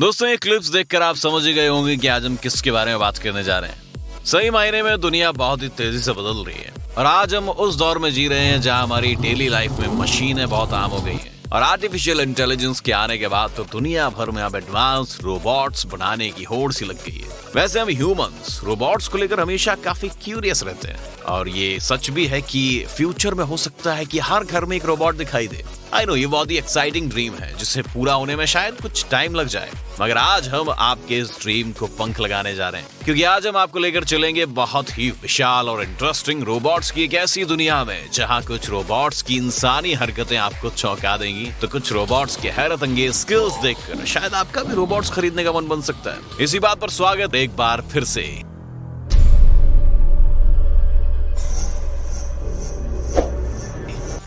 दोस्तों ये क्लिप्स देखकर आप समझ ही गए होंगे कि आज हम किसके बारे में बात करने जा रहे हैं। सही मायने में दुनिया बहुत ही तेजी से बदल रही है और आज हम उस दौर में जी रहे हैं जहां हमारी डेली लाइफ में मशीनें बहुत आम हो गई हैं और आर्टिफिशियल इंटेलिजेंस के आने के बाद तो दुनिया भर में अब एडवांस रोबोट्स बनाने की होड़ सी लग गई है। वैसे हम ह्यूमंस रोबोट्स को लेकर हमेशा काफी क्यूरियस रहते हैं और ये सच भी है कि फ्यूचर में हो सकता है कि हर घर में एक रोबोट दिखाई दे। आई नो ये बहुत ही एक्साइटिंग ड्रीम है जिसे पूरा होने में शायद कुछ टाइम लग जाए, मगर आज हम आपके इस ड्रीम को पंख लगाने जा रहे हैं क्योंकि आज हम आपको लेकर चलेंगे बहुत ही विशाल और इंटरेस्टिंग रोबोट्स की एक ऐसी दुनिया में जहां कुछ रोबोट्स की इंसानी हरकतें आपको चौंका देंगी तो कुछ रोबोट्स के हैरत अंगेज स्किल्स देखकर शायद आपका भी रोबोट्स खरीदने का मन बन सकता है। इसी बात पर स्वागत एक बार फिर से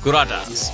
कुराटास।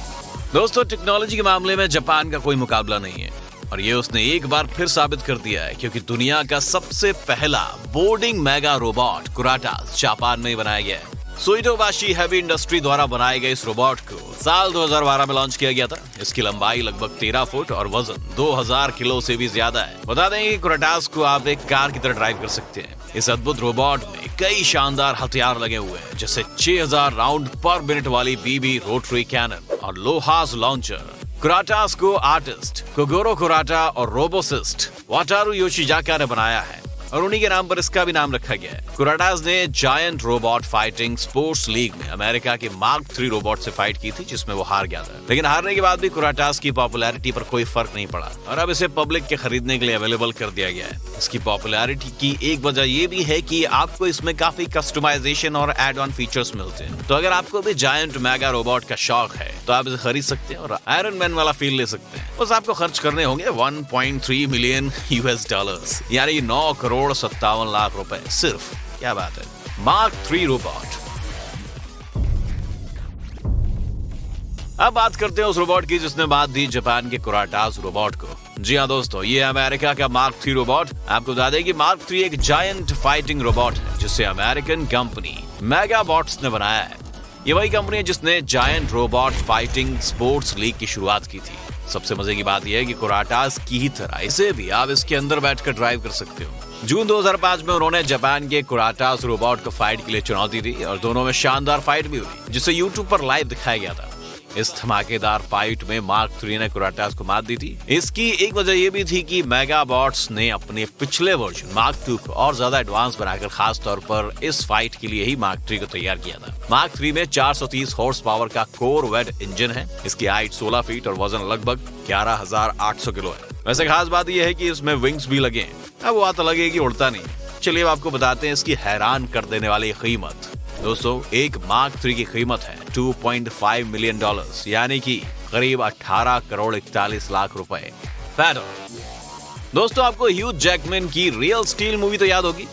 दोस्तों टेक्नोलॉजी के मामले में जापान का कोई मुकाबला नहीं है और ये उसने एक बार फिर साबित कर दिया है क्योंकि दुनिया का सबसे पहला बोर्डिंग मेगा रोबोट कुराटास जापान में बनाया गया है। सुइटोबाशी हैवी इंडस्ट्री द्वारा बनाए गए इस रोबोट को साल 2012 में लॉन्च किया गया था। इसकी लंबाई लगभग 13 फुट और वजन 2000 किलो से भी ज्यादा है। बता दें कि कुराटास को आप एक कार की तरह ड्राइव कर सकते हैं। इस अद्भुत रोबोट में कई शानदार हथियार लगे हुए हैं जैसे 6000 राउंड पर मिनट वाली बीबी रोटरी कैनन और लोहास लॉन्चर। कुराटास को आर्टिस्ट कोगोरो कुराटा और रोबोसिस्ट वाटारू योशिजाका ने बनाया है और उन्हीं के नाम पर इसका भी नाम रखा गया है। कुराटास ने giant robot fighting sports league में अमेरिका के मार्क 3 रोबोट से फाइट की थी जिसमें वो हार गया था, लेकिन हारने के बाद भी कुराटास की पॉपुलैरिटी पर कोई फर्क नहीं पड़ा और अब इसे पब्लिक के खरीदने के लिए अवेलेबल कर दिया गया है। इसकी पॉपुलैरिटी की एक वजह ये भी है कि आपको इसमें काफी कस्टमाइजेशन और एड ऑन फीचर्स मिलते हैं। तो अगर आपको भी जायंट मेगा रोबोट का शौक है तो आप इसे खरीद सकते हैं और आयरन मैन वाला फील ले सकते हैं। बस आपको खर्च करने होंगे 1.3 मिलियन US डॉलर्स यानी 9 करोड़ 57 लाख रुपए सिर्फ। क्या बात है। Mark 3 robot. अब बात करते हैं उस रोबोट की जिसने मात दी जापान के कुराटास रोबोट को। जी हाँ दोस्तों, ये अमेरिका का मार्क 3 रोबोट। आपको बता दें कि मार्क 3 एक जायंट फाइटिंग रोबोट है जिसे अमेरिकन कंपनी मेगाबॉट्स ने बनाया है। ये वही कंपनी है जिसने giant robot fighting sports league की शुरुआत की थी। सबसे मजे की बात यह है कि कुराटास की ही तरह इसे भी आप इसके अंदर बैठकर ड्राइव कर सकते हो। जून 2005 में उन्होंने जापान के कुराटास रोबोट को फाइट के लिए चुनौती दी और दोनों में शानदार फाइट भी हुई जिसे यूट्यूब पर लाइव दिखाया गया था। इस धमाकेदार फाइट में मार्क 3 ने कुराटास को मात दी थी। इसकी एक वजह यह भी थी कि मेगाबॉट्स ने अपने पिछले वर्जन मार्क 2 को और ज्यादा एडवांस बनाकर खास तौर पर इस फाइट के लिए ही मार्क 3 को तैयार किया था। मार्क 3 में 430 हॉर्स पावर का कोर वेड इंजन है। इसकी हाइट 16 फीट और वजन लगभग 11,800 किलो है। वैसे खास बात यह है कि इसमें विंग्स भी लगे हैं। अब वो बात अलग है कि उड़ता नहीं। चलिए आपको बताते हैं इसकी हैरान कर देने वाली कीमत। दोस्तों एक मार्क 3 की कीमत है 2.5 मिलियन डॉलर्स यानी कि करीब 18 करोड़ 41 लाख रुपए। फेडोर। दोस्तों आपको ह्यूज जैकमैन की रियल स्टील मूवी तो याद होगी,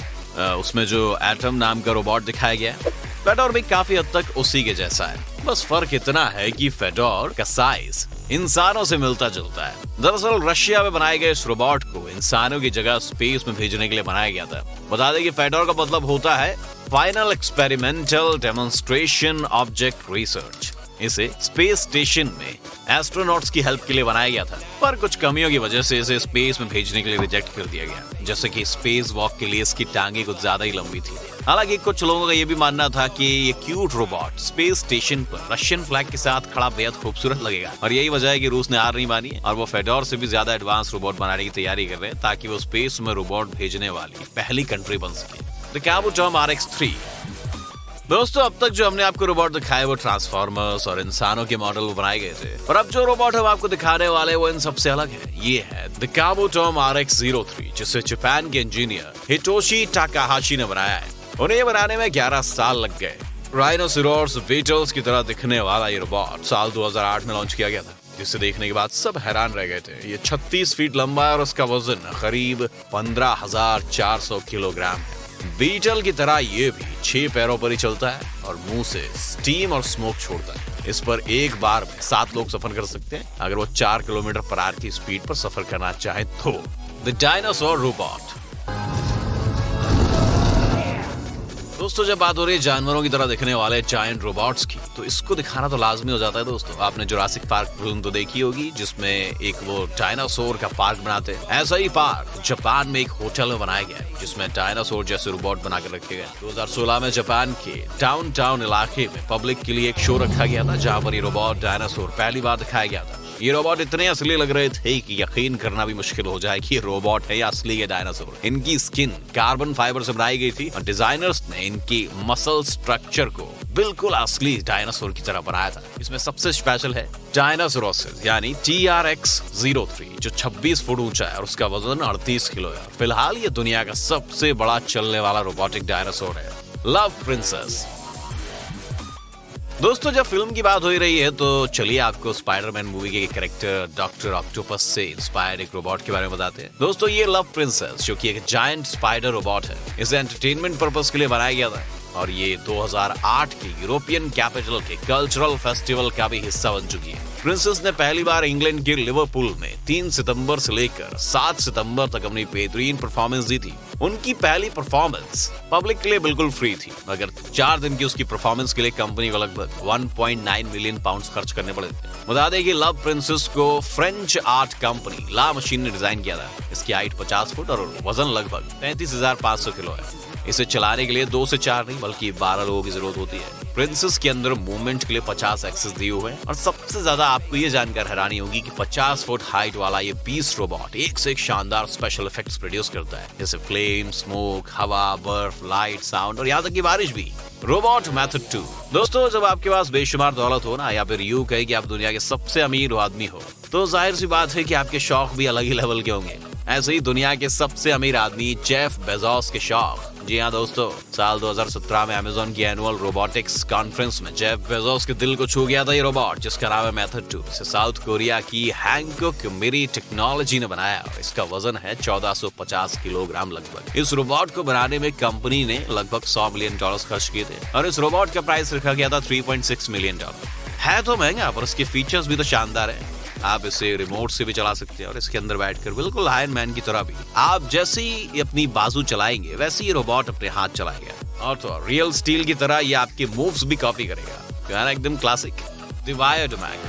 उसमें जो एटम नाम का रोबोट दिखाया गया है। फेडोर भी काफी हद तक उसी के जैसा है, बस फर्क इतना है कि फेडोर का साइज इंसानों से मिलता जुलता है। दरअसल रशिया में बनाए गए इस रोबोट को इंसानों की जगह स्पेस में भेजने के लिए बनाया गया था। बता दें कि फेडोर का मतलब होता है final experimental demonstration object research. इसे स्पेस स्टेशन में एस्ट्रोनॉट्स की हेल्प के लिए बनाया गया था, पर कुछ कमियों की वजह से इसे स्पेस में भेजने के लिए रिजेक्ट कर दिया गया, जैसे कि स्पेस वॉक के लिए इसकी टांगे कुछ ज्यादा ही लंबी थी। हालांकि कुछ लोगों का ये भी मानना था कि ये क्यूट रोबोट स्पेस स्टेशन पर रशियन फ्लैग के साथ खड़ा बेहद खूबसूरत लगेगा और यही वजह है कि रूस ने हार नहीं मानी और वो फेडोर से भी ज्यादा एडवांस रोबोट बनाने की तैयारी कर रहे हैं ताकि वो स्पेस में रोबोट भेजने वाली पहली कंट्री बन सके। द काबूटॉम RX-3। दोस्तों अब तक जो हमने आपको रोबोट दिखाए वो ट्रांसफॉर्मर्स और इंसानों के मॉडल बनाए गए थे, और अब जो रोबोट हम आपको दिखाने वाले वो इन सबसे अलग है। ये है द काबूटॉम RX-03 जिसे जापान के इंजीनियर हिटोशी टाकाहाशी ने बनाया है। उन्हें ये बनाने में 11 साल लग गए। राइनोसेरोस बीटल्स की तरह दिखने वाला ये रोबोट साल 2008 में लॉन्च किया गया था, जिसे देखने के बाद सब हैरान रह गए थे। ये 36 फीट लंबा है और उसका वजन करीब 15,400 किलोग्राम है। बीटल की तरह ये भी 6 पैरों पर ही चलता है और मुंह से स्टीम और स्मोक छोड़ता है। इस पर एक बार में 7 लोग सफर कर सकते हैं अगर वो 4 किलोमीटर पर आवर की स्पीड पर सफर करना चाहे तो। The dinosaur robot. दोस्तों जब बात हो रही है जानवरों की तरह दिखने वाले जायंट रोबोट्स की, तो इसको दिखाना तो लाजमी हो जाता है दोस्तों। आपने जुरासिक पार्क फिल्म तो देखी होगी, जिसमें एक वो डायनासोर का पार्क बनाते हैं। ऐसा ही पार्क जापान में एक होटल में बनाया गया है, जिसमें डायनासोर जैसे रोबोट बना कर रखे गए। 2016 में जापान के डाउनटाउन इलाके में पब्लिक के लिए एक शो रखा गया था, जहाँ पर ये रोबोट डायनासोर पहली बार दिखाया गया था। ये रोबोट इतने असली लग रहे थे कि यकीन करना भी मुश्किल हो जाए कि ये रोबोट है या असली है डायनासोर। इनकी स्किन कार्बन फाइबर से बनाई गई थी और डिजाइनर्स ने इनकी मसल स्ट्रक्चर को बिल्कुल असली डायनासोर की तरह बनाया था। इसमें सबसे स्पेशल है डायनासोरोसिस यानी TRX-03, जो 26 फुट ऊंचा है और उसका वजन 38 किलो है। फिलहाल ये दुनिया का सबसे बड़ा चलने वाला रोबोटिक डायनासोर है। Love princess. दोस्तों जब फिल्म की बात हो ही रही है, तो चलिए आपको स्पाइडरमैन मूवी के कैरेक्टर डॉक्टर ऑक्टोपस से इंस्पायर्ड एक रोबोट के बारे में बताते हैं। दोस्तों ये लव प्रिंसेस, जो कि एक जायंट स्पाइडर रोबोट है, इसे एंटरटेनमेंट पर्पस के लिए बनाया गया था और ये 2008 के यूरोपियन कैपिटल के कल्चरल फेस्टिवल का भी हिस्सा बन चुकी है। प्रिंसेस ने पहली बार इंग्लैंड के लिवरपूल में 3 सितंबर से लेकर 7 सितंबर तक अपनी बेहतरीन परफॉर्मेंस दी थी। उनकी पहली परफॉर्मेंस पब्लिक के लिए बिल्कुल फ्री थी, मगर 4 दिन की उसकी परफॉर्मेंस के लिए कंपनी को लगभग 1.9 मिलियन पाउंड खर्च करने पड़े थे। बता दें कि लव प्रिंसेस को फ्रेंच आर्ट कंपनी ला मशीन ने डिजाइन किया था। इसकी हाइट 50 फुट और वजन लगभग 33,500 किलो है। इसे चलाने के लिए 2 से 4 नहीं बल्कि 12 लोगों की जरूरत होती है। प्रिंसेस के अंदर मूवमेंट के लिए 50 एक्सेस दिए हुए हैं और सबसे ज्यादा आपको ये जानकर हैरानी होगी कि 50 फुट हाइट वाला ये बीस्ट रोबोट एक से एक शानदार स्पेशल इफेक्ट्स प्रोड्यूस करता है, जैसे फ्लेम, स्मोक, हवा, बर्फ, लाइट, साउंड और यहाँ तक की बारिश भी। Robot method 2। दोस्तों जब आपके पास बेशुमार दौलत हो ना, या फिर यूं कहे कि आप दुनिया के सबसे अमीर आदमी हो, तो जाहिर सी बात है कि आपके शौक भी अलग ही लेवल के होंगे। ऐसे ही दुनिया के सबसे अमीर आदमी जेफ बेजोस के शौक। जी हाँ दोस्तों, साल 2017 में अमेज़न की एनुअल रोबोटिक्स कॉन्फ्रेंस में जेफ बेजोस के दिल को छू गया था ये रोबोट, जिसका नाम है मेथड 2। इसे साउथ कोरिया की हैंगकुक मेरी टेक्नोलॉजी ने बनाया और इसका वजन है 1450 किलोग्राम लगभग। इस रोबोट को बनाने में कंपनी ने लगभग $100 मिलियन खर्च किए थे और इस रोबोट का प्राइस रखा गया था $3.6 मिलियन। है तो महंगा, पर उसके फीचर्स भी तो शानदार है। आप इसे रिमोट से भी चला सकते हैं और इसके अंदर बैठकर बिल्कुल आयरन मैन की तरह भी आप जैसे ही अपनी बाजू चलाएंगे वैसे ही रोबोट अपने हाथ चलाएगा और तो रियल स्टील की तरह ये आपके मूव्स भी कॉपी करेगा। यार एकदम क्लासिक। Wired mag.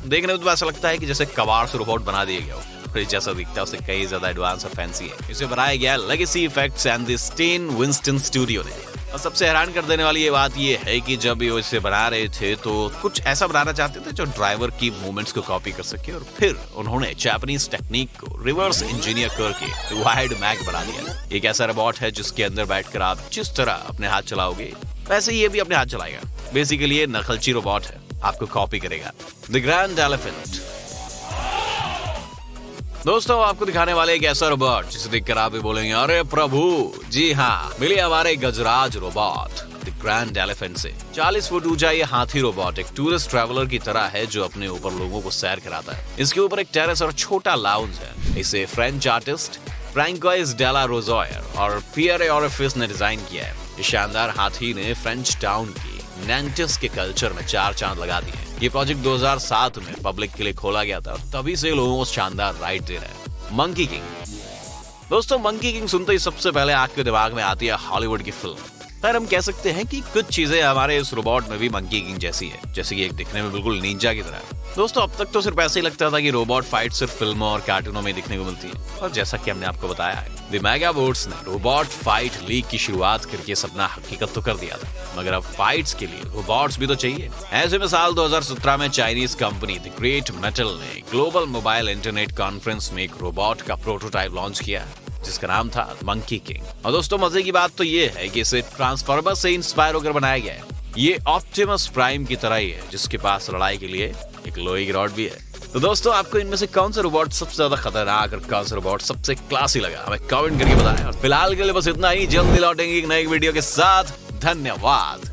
देखने में तो ऐसा लगता है कि जैसे कबाड़ से रोबोट बना दिया गया हो, जैसा दिखता है उससे कई ज्यादा एडवांस और फैंसी है। इसे बनाया गया legacy effects and the stain Winston studio ने। और सबसे हैरान कर देने वाली ये बात ये है कि जब ये इसे बना रहे थे तो कुछ ऐसा बनाना चाहते थे जो ड्राइवर की मूवमेंट्स को कॉपी कर सके, और फिर उन्होंने जापानीज टेक्निक को रिवर्स इंजीनियर करके वायर्ड मैग बना दिया। एक ऐसा रोबोट है जिसके अंदर बैठकर आप जिस तरह अपने हाथ चलाओगे वैसे ये भी अपने हाथ चलाएगा। बेसिकली ये नकलची रोबोट है, आपको कॉपी करेगा। The grand elephant. दोस्तों आपको दिखाने वाले एक ऐसा रोबोट जिसे देखकर आप भी बोलेंगे अरे प्रभु। जी हाँ, मिले हमारे गजराज रोबोट द ग्रैंड एलिफेंट से। 40 फुट ऊंचा ये हाथी रोबोट एक टूरिस्ट ट्रैवलर की तरह है जो अपने ऊपर लोगों को सैर कराता है। इसके ऊपर एक टेरेस और छोटा लाउंज है। इसे फ्रेंच आर्टिस्ट फ्रैंकोइस डेला रोजोयर और पियरे ओरिफिस ने डिजाइन किया है। इस शानदार हाथी ने फ्रेंच टाउन की नैंटिस के कल्चर में 4 चांद लगा दिए। ये प्रोजेक्ट 2007 में पब्लिक के लिए खोला गया था, तभी से लोगों को शानदार राइड दे रहा है। Monkey king. दोस्तों मंकी किंग सुनते ही सबसे पहले आपके दिमाग में आती है हॉलीवुड की फिल्म। खैर हम कह सकते हैं कि कुछ चीजें हमारे इस रोबोट में भी मंकी किंग जैसी है, जैसे कि एक दिखने में बिल्कुल निंजा की तरह है। दोस्तों अब तक तो सिर्फ ऐसे ही लगता था कि रोबोट फाइट सिर्फ फिल्मों और कार्टूनों में दिखने को मिलती है, और जैसा कि हमने आपको बताया है द मेगाबोट्स ने रोबोट फाइट लीग की शुरुआत करके सपना हकीकत तो कर दिया था, मगर अब फाइट्स के लिए रोबोट्स भी तो चाहिए। ऐसे में साल 2017 में Chinese company the great metal ने ग्लोबल मोबाइल इंटरनेट कॉन्फ्रेंस में एक रोबोट का प्रोटोटाइप लॉन्च किया जिसका नाम था मंकी किंग। और दोस्तों मजे की बात तो ये है कि इसे ट्रांसफॉर्मर से इंस्पायर होकर बनाया गया है। ये ऑप्टिमस प्राइम की तरह ही है जिसके पास लड़ाई के लिए एक लोहे की रॉड भी है। तो दोस्तों आपको इनमें से कौन सा रोबोट सबसे ज्यादा खतरनाक और कौन सा रोबोट सबसे क्लासी लगा हमें कमेंट करके बताएं। और फिलहाल के लिए बस इतना ही, जल्दी लौटेंगे एक नई वीडियो के साथ। धन्यवाद।